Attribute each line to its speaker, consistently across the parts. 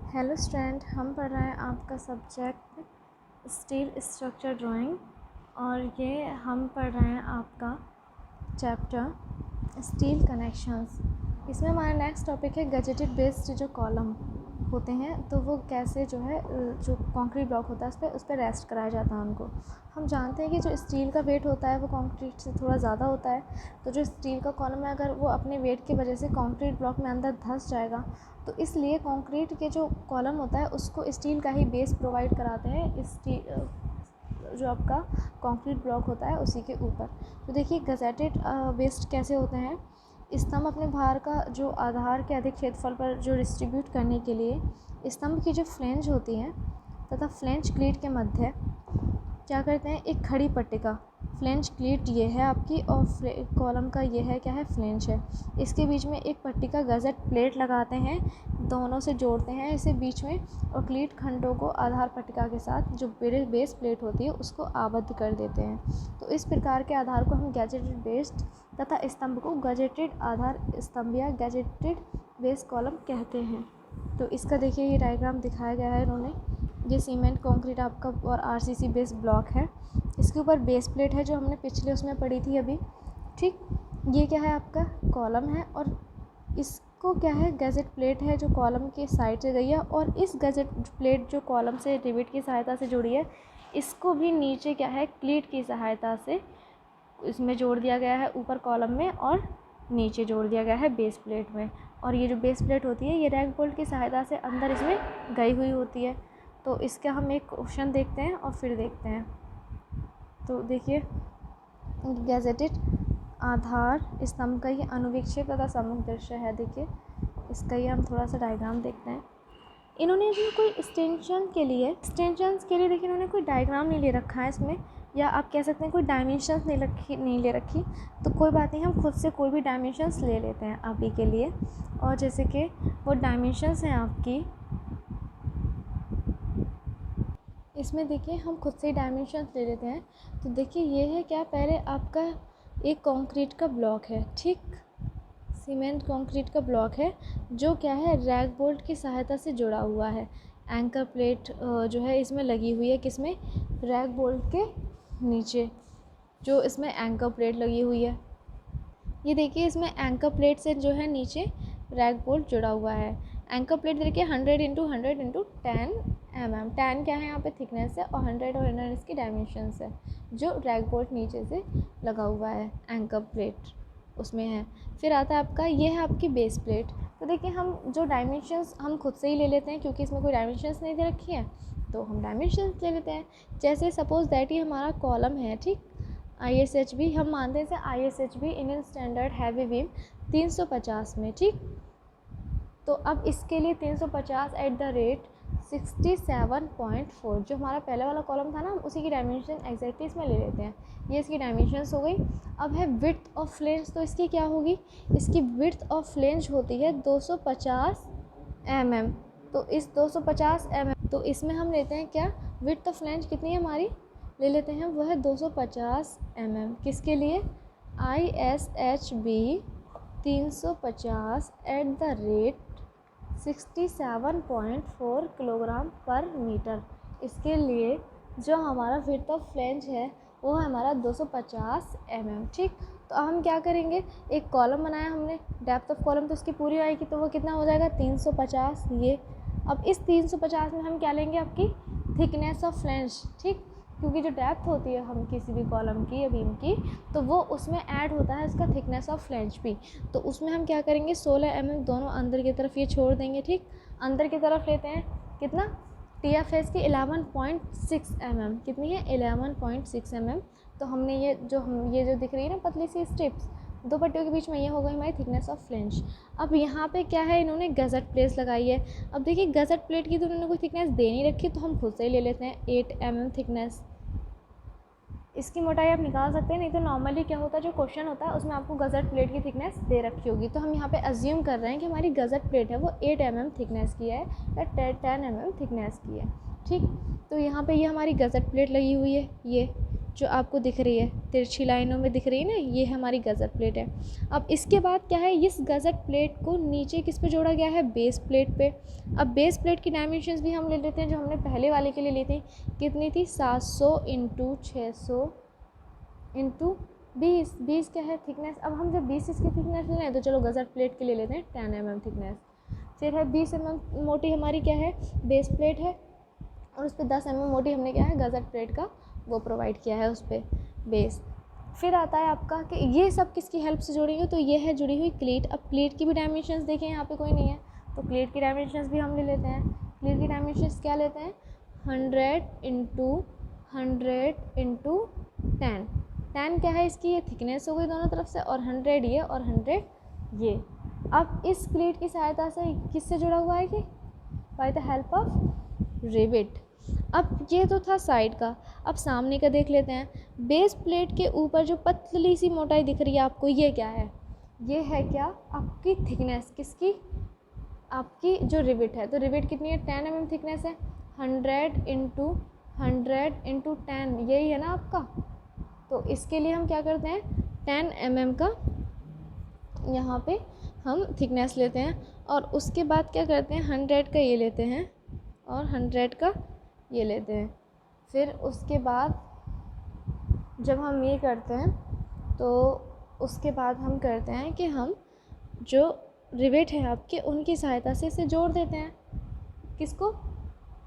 Speaker 1: Hello student, हम पढ़ रहे हैं आपका सब्जेक्ट स्टील स्ट्रक्चर ड्राइंग और ये हम पढ़ रहे हैं आपका चैप्टर स्टील कनेक्शंस। इसमें हमारा नेक्स्ट टॉपिक है गजेटेड बेस्ड जो कॉलम होते हैं तो वो कैसे जो है जो कंक्रीट ब्लॉक होता है उस पर रेस्ट कराया जाता है उनको। हम जानते हैं कि जो स्टील का वेट होता है वो कंक्रीट से थोड़ा ज़्यादा होता है, तो जो स्टील का कॉलम है अगर वो अपने वेट की वजह से कंक्रीट ब्लॉक में अंदर धंस जाएगा तो इसलिए कंक्रीट के जो कॉलम होता है उसको स्टील का ही बेस प्रोवाइड कराते हैं स्टील जो आपका कंक्रीट ब्लॉक होता है उसी के ऊपर। तो देखिए गजेटेड बेस्ड कैसे होते हैं। स्तंभ अपने भार का जो आधार के अधिक क्षेत्रफल पर जो डिस्ट्रीब्यूट करने के लिए स्तंभ की जो फ्लेंज होती हैं तथा फ्लेंज क्लीट के मध्य क्या करते हैं, एक खड़ी पट्टिका फ्लेंज क्लीट ये है आपकी और कॉलम का ये है क्या है, फ्लेंज है। इसके बीच में एक पट्टिका गजेट प्लेट लगाते हैं, दोनों से जोड़ते हैं इसे बीच में और क्लीट खंडों को आधार पट्टिका के साथ जो बेस प्लेट होती है उसको आबद्ध कर देते हैं। तो इस प्रकार के आधार को हम गजेटेड बेस्ड तथा स्तंभ को गजेटेड आधार स्तंभ या गजेटेड बेस कॉलम कहते हैं। तो इसका देखिए ये डायग्राम दिखाया गया है इन्होंने। ये सीमेंट कंक्रीट आपका और आरसीसी बेस ब्लॉक है, इसके ऊपर बेस प्लेट है जो हमने पिछले उसमें पढ़ी थी अभी, ठीक। ये क्या है आपका कॉलम है और इसको क्या है, गजेट प्लेट है जो कॉलम के साइड से गई है और इस गजेट प्लेट जो कॉलम से रिवेट की सहायता से जुड़ी है इसको भी नीचे क्या है, क्लीट की सहायता से इसमें जोड़ दिया गया है ऊपर कॉलम में और नीचे जोड़ दिया गया है बेस प्लेट में। और ये जो बेस प्लेट होती है ये रैक बोल्ट की सहायता से अंदर इसमें गई हुई होती है। तो इसका हम एक क्वेश्चन देखते हैं और फिर देखते हैं। तो देखिए गैजेटेड आधार स्तंभ का ये अनुविक्षेप तथा सम्मुख दृश्य है। देखिए इसका ये हम थोड़ा सा डायग्राम देखते हैं। इन्होंने इसमें कोई एक्सटेंशन के लिए देखिए इन्होंने कोई डायग्राम नहीं ले रखा है इसमें, या आप कह सकते हैं कोई डायमेंशंस नहीं ले रखी। तो कोई बात नहीं, हम खुद से कोई भी डायमेंशंस ले लेते हैं अभी के लिए। और जैसे कि वो डायमेंशंस हैं आपकी, इसमें देखिए हम खुद से ही डायमेंशंस ले लेते हैं। तो देखिए ये है क्या, पहले आपका एक कंक्रीट का ब्लॉक है, ठीक, सीमेंट कंक्रीट का ब्लॉक है जो क्या है, रैक बोल्ट की सहायता से जुड़ा हुआ है। एंकर प्लेट जो है इसमें लगी हुई है, किसमें, रैक बोल्ट के नीचे जो इसमें एंकर प्लेट लगी हुई है। ये देखिए इसमें एंकर प्लेट से जो है नीचे रैक बोल्ट जुड़ा हुआ है। एंकर प्लेट देखिए 100 × 100 × 10 mm, 10 क्या है यहाँ पे थिकनेस है और 100 इसकी डायमेंशंस है जो रैक बोल्ट नीचे से लगा हुआ है एंकर प्लेट उसमें है। फिर आता है आपका, ये है आपकी बेस प्लेट। तो देखिए हम जो डायमेंशंस हम खुद से ही ले लेते हैं क्योंकि इसमें कोई डायमेंशंस नहीं दे रखी है तो हम डायमेंशंस ले लेते हैं। जैसे सपोज़ दैट ये हमारा कॉलम है, ठीक, ISHB हम मानते हैं इसे ISHB Indian standard heavy beam 350 में, ठीक। तो अब इसके लिए 350 एट द रेट 67.4 जो हमारा पहले वाला कॉलम था ना, हम उसी की डायमेंशन एग्जैक्टली इसमें ले लेते हैं। ये इसकी डायमेंशंस हो गई। अब है विड्थ ऑफ फ्लेंज, तो इसकी क्या होगी, इसकी विड्थ ऑफ फ्लेंज होती है 250 mm। तो इस 250 mm, तो इसमें हम लेते हैं क्या, विड्थ ऑफ फ्लेंज कितनी है हमारी, ले लेते हैं वो है 250 mm। किसके लिए, ISHB 350 at the rate 67.4 kilogram पर मीटर। इसके लिए जो हमारा विड्थ ऑफ फ्लेंज है वो है हमारा 250 mm, ठीक। तो अब हम क्या करेंगे, एक कॉलम बनाया हमने, डेप्थ ऑफ कॉलम तो उसकी पूरी आएगी तो वो कितना हो जाएगा 350 ये। अब इस 350 में हम क्या लेंगे, आपकी थिकनेस ऑफ फ्लेंज, ठीक, क्योंकि जो डेप्थ होती है हम किसी भी कॉलम की या बीम की तो वो उसमें ऐड होता है इसका थिकनेस ऑफ फ्लेंज भी। तो उसमें हम क्या करेंगे 16 mm दोनों अंदर की तरफ ये छोड़ देंगे, ठीक। अंदर की तरफ लेते हैं कितना, TFS की 11.6 mm, कितनी है 11.6 mm। तो हमने ये जो दिख रही है ना पतली सी स्ट्रिप्स, दो पट्टियों के बीच में, ये हो गई हमारी थिकनेस ऑफ फ्लेंज। अब यहाँ पे क्या है, इन्होंने गजेट प्लेट लगाई है। अब देखिए गजेट प्लेट की तो उन्होंने कोई थिकनेस दे नहीं रखी तो हम खुद से ही ले लेते हैं 8 mm थिकनेस। इसकी मोटाई आप निकाल सकते हैं, नहीं तो नॉर्मली क्या होता है जो क्वेश्चन होता है उसमें आपको गजेट प्लेट की थिकनेस दे रखी होगी। तो हम यहाँ पे अज्यूम कर रहे हैं कि हमारी गजेट प्लेट है वो 8 mm थिकनेस की है या 10 mm थिकनेस की है, ठीक, तो यहाँ पे ये हमारी गज़ट प्लेट लगी हुई है, ये जो आपको दिख रही है तिरछी लाइनों में दिख रही है ना, ये हमारी गज़ट प्लेट है। अब इसके बाद क्या है, इस गज़ट प्लेट को नीचे किस पे जोड़ा गया है, बेस प्लेट पे। अब बेस प्लेट की डायमेंशंस भी हम ले लेते हैं जो हमने पहले वाले के लिए ली थी, कितनी थी, 700 इंटू 600 इंटू 20 क्या है थिकनेस। अब हम जब 20 इसकी थिकनेस ले रहे हैं तो चलो गज़ट प्लेट के लिए लेते हैं 10 mm थिकनेस। फिर है 20 mm मोटी हमारी क्या है, बेस प्लेट है, और उस पर 10 mm मोटी हमने क्या है, गज़ट प्लेट का वो प्रोवाइड किया है उस पर बेस। फिर आता है आपका कि ये सब किसकी हेल्प से जुड़ी हुई, तो ये है जुड़ी हुई क्लीट। अब क्लीट की भी डायमेंशंस देखें, यहाँ पे कोई नहीं है तो क्लीट की डायमेंशंस भी हम ले लेते हैं। क्लीट की डायमेंशंस क्या लेते हैं, 100 इंटू 100 इंटू 10। 10 क्या है इसकी, ये थिकनेस हो गई दोनों तरफ से, और 100 ये और 100 ये। अब इस क्लीट की सहायता से किससे जुड़ा हुआ है कि by the help of rivet. अब ये तो था साइड का, अब सामने का देख लेते हैं। बेस प्लेट के ऊपर जो पतली सी मोटाई दिख रही है आपको, ये क्या है, ये है क्या, आपकी थिकनेस, किसकी, आपकी जो रिवेट है। तो रिवेट कितनी है, 10 mm थिकनेस है, 100 इंटू 100 इंटू 10 यही है ना आपका। तो इसके लिए हम क्या करते हैं, 10 mm का यहाँ पे हम थिकनेस लेते हैं, और उसके बाद क्या करते हैं, 100 का ये लेते हैं और 100 का ये लेते हैं। फिर उसके बाद जब हम ये करते हैं तो उसके बाद हम करते हैं कि हम जो रिवेट है आपके, उनकी सहायता से इसे जोड़ देते हैं, किसको,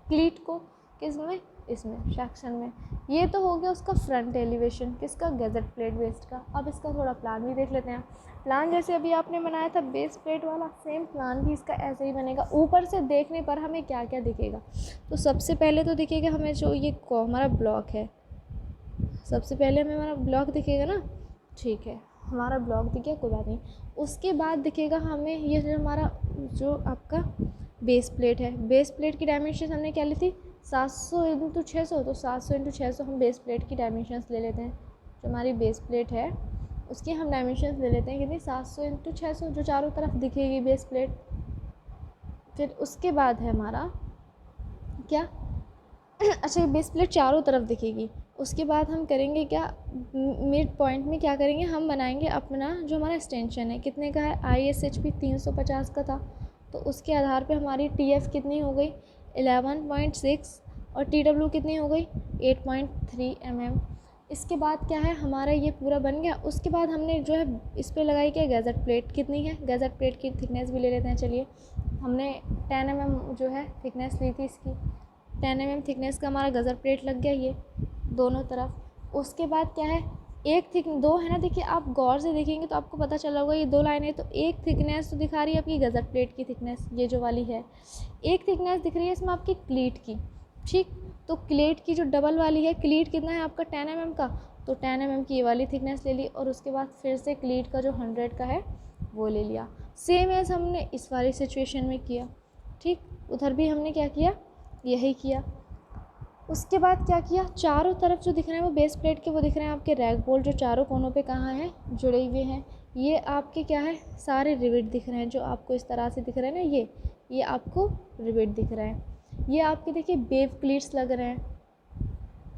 Speaker 1: क्लीट को, किस में, इसमें सेक्शन में। ये तो हो गया उसका फ्रंट एलिवेशन, किसका, गज़ट प्लेट बेस्ड का। अब इसका थोड़ा प्लान भी देख लेते हैं। प्लान जैसे अभी आपने बनाया था बेस प्लेट वाला, सेम प्लान भी इसका ऐसे ही बनेगा। ऊपर से देखने पर हमें क्या क्या दिखेगा, तो सबसे पहले तो दिखेगा हमें जो ये हमारा ब्लॉक है, सबसे पहले हमें हमारा ब्लॉक दिखेगा ना, ठीक है, हमारा ब्लॉक दिख गया, कोई बात नहीं। उसके बाद दिखेगा हमें ये जो हमारा जो आपका बेस प्लेट है। बेस प्लेट की डायमेंशन हमने क्या ली थी, 700 इंटू 600, तो 700 इंटू 600 हम बेस प्लेट की डायमेंशंस ले लेते हैं। जो हमारी बेस प्लेट है उसकी हम डायमेंशंस ले लेते हैं, कितनी, 700 इंटू 600, जो चारों तरफ दिखेगी बेस प्लेट। फिर उसके बाद है हमारा क्या, अच्छा, ये बेस प्लेट चारों तरफ दिखेगी। उसके बाद हम करेंगे क्या, मिड पॉइंट में क्या करेंगे, हम बनाएंगे अपना जो हमारा एक्सटेंशन है, कितने का है, ISHP 350 का था, तो उसके आधार पे हमारी TF कितनी हो गई, 11.6, और TW कितनी हो गई, 8.3 mm। इसके बाद क्या है, हमारा ये पूरा बन गया। उसके बाद हमने जो है इस पर लगाई क्या, गज़ट प्लेट, कितनी है, गज़ट प्लेट की थिकनेस भी ले लेते हैं। चलिए, हमने 10 mm जो है थिकनेस ली थी इसकी, 10 mm थिकनेस का हमारा गज़ट प्लेट लग गया ये दोनों तरफ। उसके बाद क्या है, दो है ना, देखिए आप गौर से देखेंगे तो आपको पता चला होगा, ये दो लाइनें, तो एक थिकनेस तो दिखा रही है आपकी गज़ट प्लेट की थिकनेस, ये जो वाली है, एक थिकनेस दिख रही है इसमें आपकी क्लीट की, ठीक। तो क्लीट की जो डबल वाली है, क्लीट कितना है आपका 10 mm का, तो 10 mm की ये वाली थिकनेस ले ली, और उसके बाद फिर से क्लीट का जो 100 का है वो ले लिया। सेम एज हमने इस वाली सिचुएशन में किया, ठीक, उधर भी हमने क्या किया, यही किया। उसके बाद क्या किया, चारों तरफ जो दिख रहे हैं वो बेस प्लेट के वो दिख रहे हैं आपके रैक बोल्ट, जो चारों कोनों पे कहाँ हैं, जुड़े हुए हैं। ये आपके क्या है, सारे रिवेट दिख रहे हैं, जो आपको इस तरह से दिख रहे हैं ना, ये आपको रिवेट दिख रहे हैं। ये आपके देखिए वेव क्लीट्स लग रहे हैं,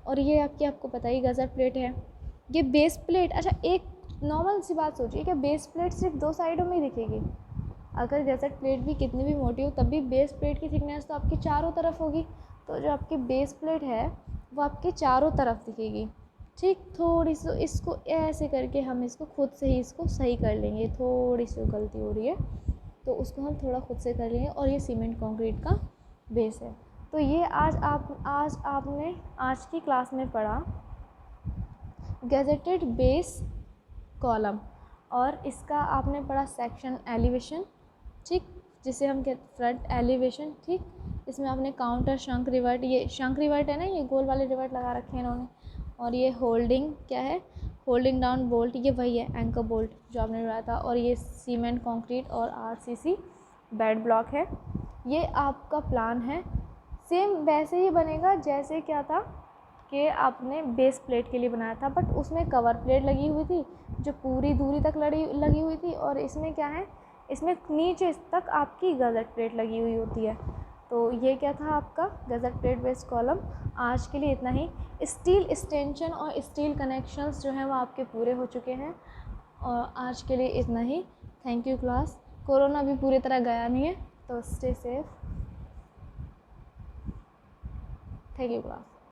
Speaker 1: और ये आपको पता ही गज़ट प्लेट है। ये बेस प्लेट, अच्छा एक नॉर्मल सी बात सोचिए, क्या बेस प्लेट सिर्फ दो साइडों में ही दिखेगी, अगर गज़ट प्लेट भी कितनी भी मोटी हो तब भी बेस प्लेट की थिकनेस तो आपकी चारों तरफ होगी। तो जो आपकी बेस प्लेट है वो आपके चारों तरफ दिखेगी, ठीक। थोड़ी सी इसको ऐसे करके हम इसको खुद से ही इसको सही कर लेंगे, थोड़ी सी गलती हो रही है तो उसको हम थोड़ा खुद से कर लेंगे। और ये सीमेंट कंक्रीट का बेस है। तो ये आज आपने आज की क्लास में पढ़ा गैजेटेड बेस कॉलम, और इसका आपने पढ़ा सेक्शन एलिवेशन, ठीक, जिसे हम कहते फ्रंट एलिवेशन, ठीक। इसमें आपने काउंटर, शंक रिवर्ट, ये शंक रिवर्ट है ना, ये गोल वाले रिवर्ट लगा रखे हैं इन्होंने, और ये होल्डिंग क्या है, होल्डिंग डाउन बोल्ट, ये वही है एंकर बोल्ट जो आपने बनाया था, और ये सीमेंट कंक्रीट और RCC बेड ब्लॉक है। ये आपका प्लान है, सेम वैसे ही बनेगा जैसे क्या था कि आपने बेस प्लेट के लिए बनाया था, बट उसमें कवर प्लेट लगी हुई थी जो पूरी दूरी तक लगी हुई थी, और इसमें क्या है, इसमें नीचे तक आपकी गज़ट प्लेट लगी हुई होती है। तो ये क्या था आपका गजेटेड बेस्ड कॉलम। आज के लिए इतना ही। स्टील एक्सटेंशन और स्टील कनेक्शंस जो हैं वो आपके पूरे हो चुके हैं, और आज के लिए इतना ही। Thank you class. कोरोना भी पूरी तरह गया नहीं है, तो stay safe. Thank you class.